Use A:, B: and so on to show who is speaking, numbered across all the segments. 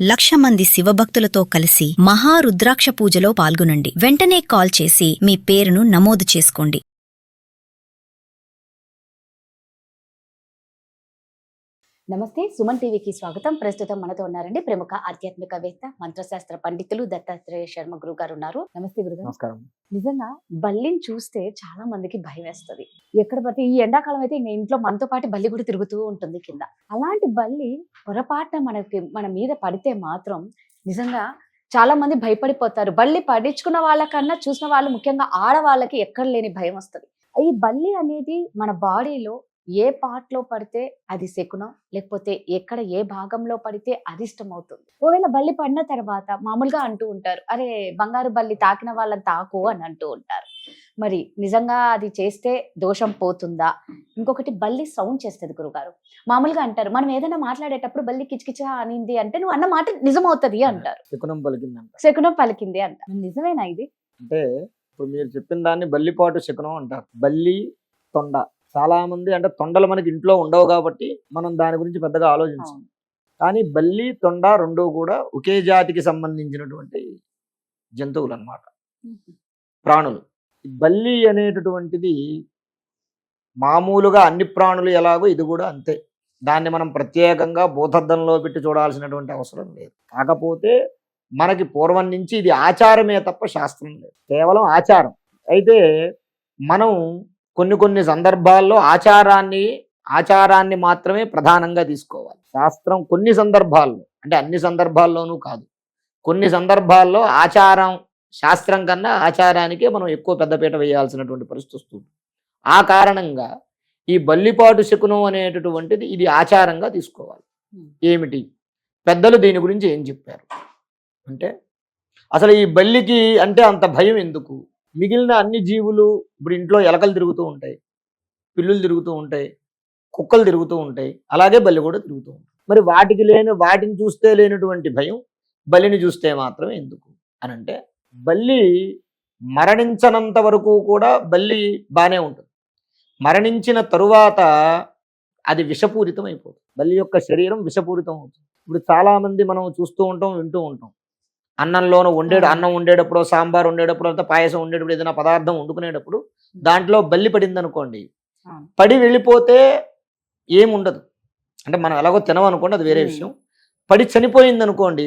A: 1,00,000 మంది శివభక్తులతో కలిసి మహారుద్రాక్ష పూజలో పాల్గొనండి. వెంటనే కాల్ చేసి మీ పేరును నమోదు చేసుకోండి.
B: నమస్తే, సుమన్ టీవీకి స్వాగతం. ప్రస్తుతం మనతో ఉన్నారండి ప్రముఖ ఆధ్యాత్మికవేత్త, మంత్రశాస్త్ర పండితులు దత్తాత్రేయ శర్మ గురువు గారు ఉన్నారు. నమస్తే గురుగారు.
C: నమస్కారం.
B: నిజంగా బల్లిని చూస్తే చాలా మందికి భయం వేస్తుంది. ఎక్కడ పడితే ఈ ఎండాకాలం అయితే ఇంట్లో మనతో పాటు బల్లి కూడా తిరుగుతూ ఉంటుంది కింద. అలాంటి బల్లి పొరపాటున మన మీద పడితే మాత్రం నిజంగా చాలా మంది భయపడిపోతారు. బల్లి పడించుకున్న వాళ్ళకన్నా చూసిన వాళ్ళు, ముఖ్యంగా ఆడవాళ్ళకి ఎక్కడ లేని భయం వస్తుంది. ఈ బల్లి అనేది మన బాడీలో ఏ పార్ట్ లో పడితే అది శకునం, లేకపోతే ఎక్కడ ఏ భాగంలో పడితే అరిష్టం అవుతుంది. ఒకవేళ బల్లి పడిన తర్వాత మామూలుగా అంటూ ఉంటారు, అరే బంగారు బల్లి తాకిన వాళ్ళని తాకు అని అంటూ ఉంటారు. మరి నిజంగా అది చేస్తే దోషం పోతుందా? ఇంకొకటి, బల్లి సౌండ్ చేస్తుంది గురుగారు. మామూలుగా అంటారు, మనం ఏదైనా మాట్లాడేటప్పుడు బల్లి కిచకిచా అనింది అంటే నువ్వు అన్న మాట నిజమవుతుంది అంటారు. శకునం పలికింది అంటారు. నిజమేనా ఇది?
C: అంటే ఇప్పుడు మీరు చెప్పిన దాన్ని బల్లిపాటు శకునం అంటారు. బల్లి, తొండ. చాలా మంది అంటే తొండలు మనకి ఇంట్లో ఉండవు కాబట్టి మనం దాని గురించి పెద్దగా ఆలోచించాం. కానీ బల్లి, తొండ రెండూ కూడా ఒకే జాతికి సంబంధించినటువంటి జంతువులు అన్నమాట, ప్రాణులు. బల్లి అనేటటువంటిది మామూలుగా అన్ని ప్రాణులు ఎలాగో ఇది కూడా అంతే. దాన్ని మనం ప్రత్యేకంగా భూతద్దంలో పెట్టి చూడాల్సినటువంటి అవసరం లేదు. కాకపోతే మనకి పూర్వం నుంచి ఇది ఆచారమే తప్ప శాస్త్రం లేదు, కేవలం ఆచారం. అయితే మనం కొన్ని సందర్భాల్లో ఆచారాన్ని మాత్రమే ప్రధానంగా తీసుకోవాలి. శాస్త్రం కొన్ని సందర్భాల్లో, అంటే అన్ని సందర్భాల్లోనూ కాదు, కొన్ని సందర్భాల్లో శాస్త్రం కన్నా ఆచారానికే మనం ఎక్కువ పెద్దపీట వేయాల్సినటువంటి పరిస్థితి వస్తుంది. ఆ కారణంగా ఈ బల్లిపాటు శకునం అనేటటువంటిది ఇది ఆచారంగా తీసుకోవాలి. ఏమిటి పెద్దలు దీని గురించి ఏం చెప్పారు అంటే, అసలు ఈ బల్లికి అంటే అంత భయం ఎందుకు? మిగిలిన అన్ని జీవులు, ఇప్పుడు ఇంట్లో ఎలకలు తిరుగుతూ ఉంటాయి, పిల్లులు తిరుగుతూ ఉంటాయి, కుక్కలు తిరుగుతూ ఉంటాయి, అలాగే బల్లి కూడా తిరుగుతూ ఉంటాయి. మరి వాటిని చూస్తే లేనటువంటి భయం బల్లిని చూస్తే మాత్రం ఎందుకు అని అంటే, బల్లి మరణించనంత వరకు కూడా బల్లి బాగానే ఉంటుంది. మరణించిన తరువాత అది విషపూరితం అయిపోతుంది. బల్లి యొక్క శరీరం విషపూరితం అవుతుంది. ఇప్పుడు చాలామంది మనం చూస్తూ ఉంటాం, వింటూ ఉంటాం. అన్నం వండేటప్పుడు, సాంబార్ వండేటప్పుడు, అంతా పాయసం వండేటప్పుడు, ఏదైనా పదార్థం వండుకునేటప్పుడు దాంట్లో బల్లి పడింది అనుకోండి, పడి వెళ్ళిపోతే ఏముండదు. అంటే మనం ఎలాగో తినమనుకోండి, అది వేరే విషయం. పడి చనిపోయింది అనుకోండి,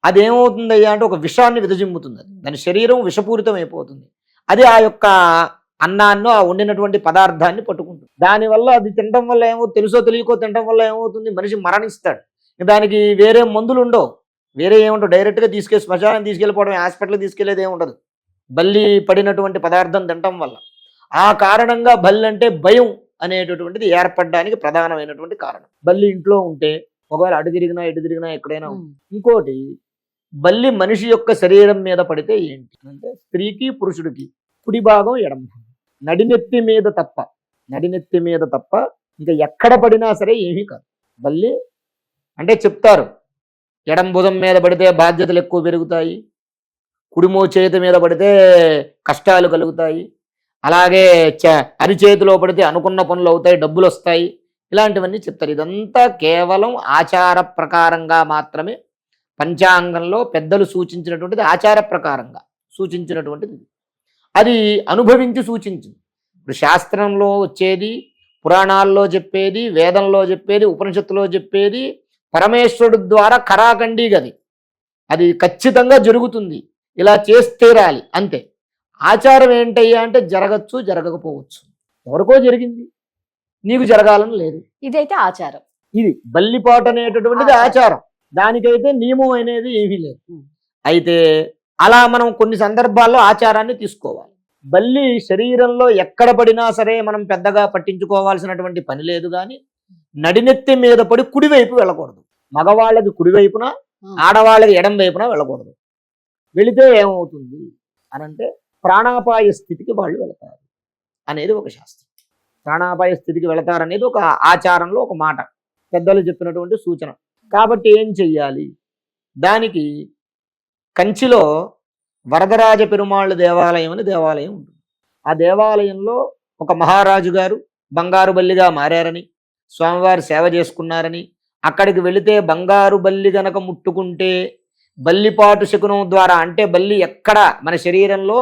C: అదేమవుతుందయ్యా అంటే ఒక విషాన్ని విదజిమ్ముతుంది. దాని శరీరం విషపూరితం అయిపోతుంది. అది ఆ యొక్క అన్నాన్ని, ఆ వండినటువంటి పదార్థాన్ని పట్టుకుంటుంది. దానివల్ల అది తినడం వల్ల తెలుసో తెలియకో తినడం వల్ల ఏమవుతుంది, మనిషి మరణిస్తాడు. దానికి వేరే మందులు ఉండవు, వేరే ఏముండవు. డైరెక్ట్గా శ్మశానం తీసుకెళ్ళిపోవడం, హాస్పిటల్కి తీసుకెళ్లేది ఏముండదు బల్లి పడినటువంటి పదార్థం తినటం వల్ల. ఆ కారణంగా బల్లి అంటే భయం అనేటటువంటిది ఏర్పడడానికి ప్రధానమైనటువంటి కారణం. బల్లి ఇంట్లో ఉంటే ఒకవేళ అటు తిరిగినా ఇటు తిరిగినా ఎక్కడైనా ఉంటుంది. ఇంకోటి, బల్లి మనిషి యొక్క శరీరం మీద పడితే ఏంటి అంటే, స్త్రీకి పురుషుడికి కుడి భాగం ఎడమ భాగం, నడినెత్తి మీద తప్ప ఇంకా ఎక్కడ పడినా సరే ఏమీ కాదు. బల్లి అంటే చెప్తారు, ఎడం భుజం మీద పడితే బాధ్యతలు ఎక్కువ పెరుగుతాయి, కుడిమో చేతి మీద పడితే కష్టాలు కలుగుతాయి, అలాగే అరిచేతిలో పడితే అనుకున్న పనులు అవుతాయి, డబ్బులు వస్తాయి, ఇలాంటివన్నీ చెప్తారు. ఇదంతా కేవలం ఆచార ప్రకారంగా మాత్రమే, పంచాంగంలో పెద్దలు సూచించినటువంటిది ఆచార ప్రకారంగా సూచించినటువంటిది. అది అనుభవించి సూచించింది. ఇప్పుడు శాస్త్రంలో వచ్చేది, పురాణాల్లో చెప్పేది, వేదంలో చెప్పేది, ఉపనిషత్తులో చెప్పేది పరమేశ్వరుడు ద్వారా ఖరాఖండి గది. అది ఖచ్చితంగా జరుగుతుంది, ఇలా చేస్తేరాలి అంతే. ఆచారం ఏంటయ్యా అంటే, జరగచ్చు జరగకపోవచ్చు, ఎవరికో జరిగింది, నీకు జరగాలని లేదు.
B: ఇదైతే ఆచారం.
C: ఇది బల్లిపాటు అనేటటువంటిది ఆచారం. దానికైతే నియమం అనేది ఏమీ లేదు. అయితే అలా మనం కొన్ని సందర్భాల్లో ఆచారాన్ని తీసుకోవాలి. బల్లి శరీరంలో ఎక్కడ పడినా సరే మనం పెద్దగా పట్టించుకోవాల్సినటువంటి పని లేదు. కానీ నడినెత్తి మీద పడి కుడివైపు వెళ్ళకూడదు. మగవాళ్ళకి కుడివైపున, ఆడవాళ్ళకి ఎడం వైపున వెళ్ళకూడదు. వెళితే ఏమవుతుంది అనంటే, ప్రాణాపాయ స్థితికి వాళ్ళు వెళతారు అనేది ఒక శాస్త్రం. ప్రాణాపాయ స్థితికి వెళతారనేది ఒక ఆచారంలో ఒక మాట, పెద్దలు చెప్పినటువంటి సూచన. కాబట్టి ఏం చెయ్యాలి? దానికి కంచిలో వరదరాజ పెరుమాళ్ళ దేవాలయం అని దేవాలయం ఉంటుంది. ఆ దేవాలయంలో ఒక మహారాజు గారు బంగారు బల్లిగా మారారని, స్వామివారి సేవ చేసుకున్నారని, అక్కడికి వెళితే బంగారు బల్లి గనక ముట్టుకుంటే బల్లిపాటు శకునం ద్వారా, అంటే బల్లి ఎక్కడ మన శరీరంలో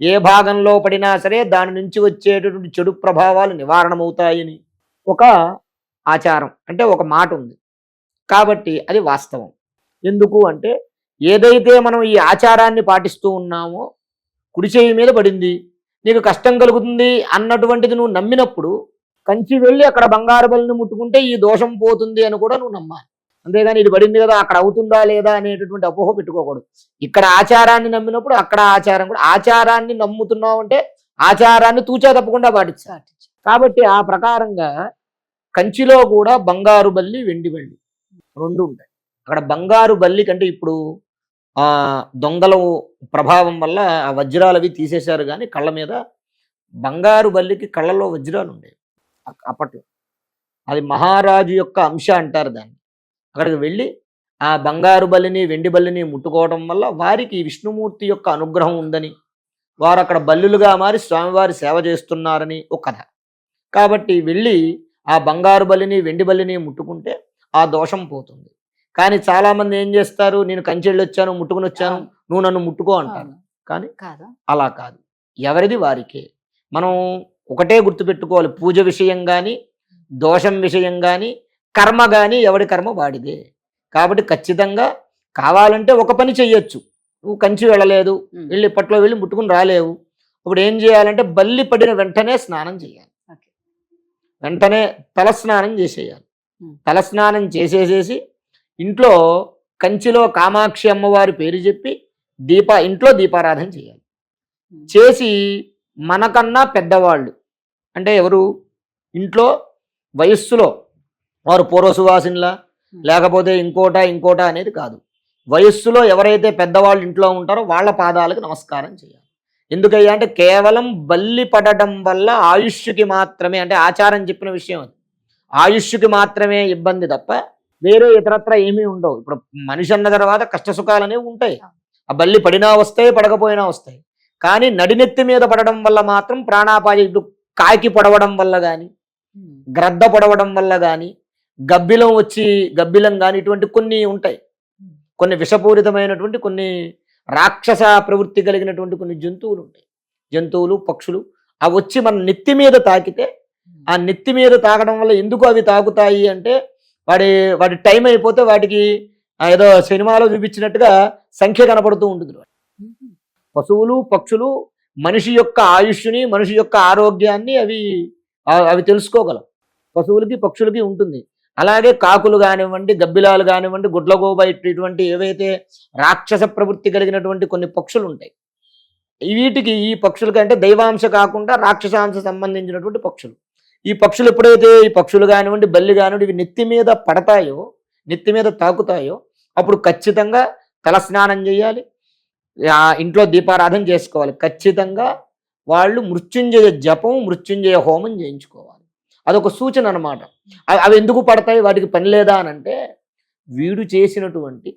C: ఏ భాగంలో పడినా సరే దాని నుంచి వచ్చేటటువంటి చెడు ప్రభావాలు నివారణమవుతాయని ఒక ఆచారం, అంటే ఒక మాట ఉంది. కాబట్టి అది వాస్తవం. ఎందుకు అంటే ఏదైతే మనం ఈ ఆచారాన్ని పాటిస్తూ ఉన్నామో, కుడి చేయి మీద పడింది, నీకు కష్టం కలుగుతుంది అన్నటువంటిది నువ్వు నమ్మినప్పుడు కంచి వెళ్ళి అక్కడ బంగారు బలిని ముట్టుకుంటే ఈ దోషం పోతుంది అని కూడా నువ్వు నమ్మాలి. అంతేగాని ఇది పడింది కదా అక్కడ అవుతుందా లేదా అనేటటువంటి అపోహ పెట్టుకోకూడదు. ఇక్కడ ఆచారాన్ని నమ్మినప్పుడు అక్కడ ఆచారం కూడా, ఆచారాన్ని నమ్ముతున్నావు అంటే ఆచారాన్ని తూచా తప్పకుండా పాటించాలి. కాబట్టి ఆ ప్రకారంగా కంచిలో కూడా బంగారు బల్లి వెండి బల్లి రెండు ఉంటాయి. అక్కడ బంగారు బల్లి కంటే ఇప్పుడు దొంగల ప్రభావం వల్ల ఆ వజ్రాలు అవి తీసేశారు, కానీ కళ్ళ మీద బంగారు బల్లికి కళ్ళలో వజ్రాలు ఉండేవి అప్పట్లో. అది మహారాజు యొక్క అంశ అంటారు దాన్ని. అక్కడికి వెళ్ళి ఆ బంగారు బల్లిని వెండి బల్లిని ముట్టుకోవడం వల్ల వారికి విష్ణుమూర్తి యొక్క అనుగ్రహం ఉందని, వారు అక్కడ బల్లులుగా మారి స్వామివారి సేవ చేస్తున్నారని ఒక కథ. కాబట్టి వెళ్ళి ఆ బంగారు బల్లిని వెండి బల్లిని ముట్టుకుంటే ఆ దోషం పోతుంది. కానీ చాలా మంది ఏం చేస్తారు, నేను కంచెళ్ళు వచ్చాను ముట్టుకుని వచ్చాను నువ్వు నన్ను ముట్టుకో అంటారు. కానీ అలా కాదు, ఎవరిది వారికే. మనం ఒకటే గుర్తుపెట్టుకోవాలి, పూజ విషయం కానీ దోషం విషయం కానీ కర్మ కానీ ఎవడి కర్మ వాడిదే. కాబట్టి ఖచ్చితంగా కావాలంటే ఒక పని చెయ్యొచ్చు, నువ్వు కంచి వెళ్ళలేదు, వెళ్ళి ఇప్పట్లో వెళ్ళి ముట్టుకుని రాలేవు, ఇప్పుడు ఏం చేయాలంటే బల్లి పడిన వెంటనే స్నానం చేయాలి, వెంటనే తలస్నానం చేసేయాలి. తలస్నానం చేసేసేసి ఇంట్లో కంచిలో కామాక్షి అమ్మవారి పేరు చెప్పి ఇంట్లో దీపారాధన చేయాలి. చేసి మనకన్నా పెద్దవాళ్ళు, అంటే ఎవరు ఇంట్లో వయస్సులో వారు పూర్వసువాసినిలా లేకపోతే ఇంకోట అనేది కాదు, వయస్సులో ఎవరైతే పెద్దవాళ్ళు ఇంట్లో ఉంటారో వాళ్ళ పాదాలకు నమస్కారం చేయాలి. ఎందుకయ్యా అంటే కేవలం బల్లి పడడం వల్ల ఆయుష్కి మాత్రమే, అంటే ఆచారం చెప్పిన విషయం అది, ఆయుష్కి మాత్రమే ఇబ్బంది తప్ప వేరే ఇతరత్ర ఏమీ ఉండవు. ఇప్పుడు మనిషి అన్న తర్వాత కష్ట సుఖాలు అనేవి ఉంటాయి, ఆ బల్లి పడినా వస్తాయి పడకపోయినా వస్తాయి. కానీ నడినెత్తి మీద పడడం వల్ల మాత్రం ప్రాణాపాయ, ఇప్పుడు కాకి పొడవడం వల్ల కానీ గ్రద్ద పొడవడం వల్ల కానీ గబ్బిలం కానీ ఇటువంటి కొన్ని ఉంటాయి, కొన్ని విషపూరితమైనటువంటి కొన్ని రాక్షస ప్రవృత్తి కలిగినటువంటి కొన్ని జంతువులు ఉంటాయి, జంతువులు పక్షులు అవి వచ్చి మన నెత్తి మీద తాకితే, ఆ నెత్తి మీద తాకడం వల్ల ఎందుకు అవి తాకుతాయి అంటే వాడి టైం అయిపోతే వాటికి ఏదో సినిమాలో చూపించినట్టుగా సంఖ్య కనపడుతూ ఉంటుంది. పశువులు పక్షులు మనిషి యొక్క ఆయుష్ని మనిషి యొక్క ఆరోగ్యాన్ని అవి తెలుసుకోగలవు, పశువులకి పక్షులకి ఉంటుంది. అలాగే కాకులు కానివ్వండి, గబ్బిలాలు కానివ్వండి, గుడ్లగోబ ఇటువంటి ఏవైతే రాక్షస ప్రవృత్తి కలిగినటువంటి కొన్ని పక్షులు ఉంటాయి, వీటికి ఈ పక్షుల కంటే దైవాంశ కాకుండా రాక్షసాంశ సంబంధించినటువంటి పక్షులు, ఈ పక్షులు ఎప్పుడైతే ఈ పక్షులు కానివ్వండి బల్లి కానివ్వండి ఇవి నెత్తి మీద పడతాయో, నెత్తి మీద తాకుతాయో అప్పుడు ఖచ్చితంగా తలస్నానం చేయాలి, ఇంట్లో దీపారాధన చేసుకోవాలి. ఖచ్చితంగా వాళ్ళు మృత్యుంజయ జపం మృత్యుంజయ హోమం చేయించుకోవాలి. అదొక సూచన అనమాట. అవి ఎందుకు పడతాయి, వాటికి పని లేదా అని అంటే వీడు చేసినటువంటి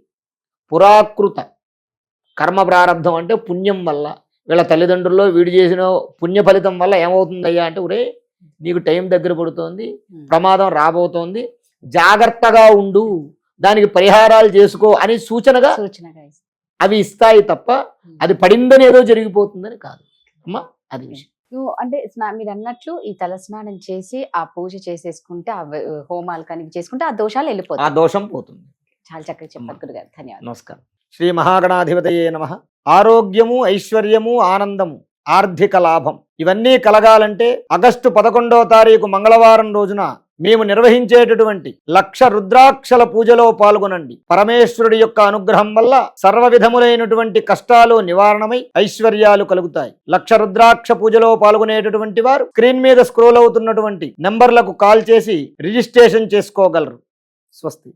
C: పురాకృత కర్మ ప్రారంధం, అంటే పుణ్యం వల్ల వీళ్ళ తల్లిదండ్రుల్లో వీడు చేసిన పుణ్య ఫలితం వల్ల ఏమవుతుందయ్యా అంటే, ఒరే నీకు టైం దగ్గర పడుతోంది, ప్రమాదం రాబోతోంది, జాగ్రత్తగా ఉండు, దానికి పరిహారాలు చేసుకో అని సూచనగా అవి ఇస్తాయి తప్ప అది పడిందని ఏదో జరిగిపోతుందని కాదు అమ్మా. అది విషయం.
B: అంటే మీరు అన్నట్లు ఈ తలస్నానం చేసి ఆ పూజ చేసేసుకుంటే, ఆ హోమాలు కనిపి చేసుకుంటే ఆ దోషాలు వెళ్ళిపోతాయి,
C: ఆ దోషం పోతుంది.
B: చాలా చక్కగా చెప్పారు గురుగారు, ధన్యవాదాలు.
C: నమస్కారం. శ్రీ మహాగణాధిపతయే నమః. ఆరోగ్యము, ఐశ్వర్యము, ఆనందము, ఆర్థిక లాభం ఇవన్నీ కలగాలంటే ఆగస్టు 11వ తారీఖు మంగళవారం రోజున మేము నిర్వహించేటటువంటి 1,00,000 రుద్రాక్షల పూజలో పాల్గొనండి. పరమేశ్వరుడి యొక్క అనుగ్రహం వల్ల సర్వ విధములైనటువంటి కష్టాలు నివారణమై ఐశ్వర్యాలు కలుగుతాయి. 1,00,000 రుద్రాక్ష పూజలో పాల్గొనేటటువంటి వారు స్క్రీన్ మీద స్క్రోల్ అవుతున్నటువంటి నంబర్లకు కాల్ చేసి రిజిస్ట్రేషన్ చేసుకోగలరు. స్వస్తి.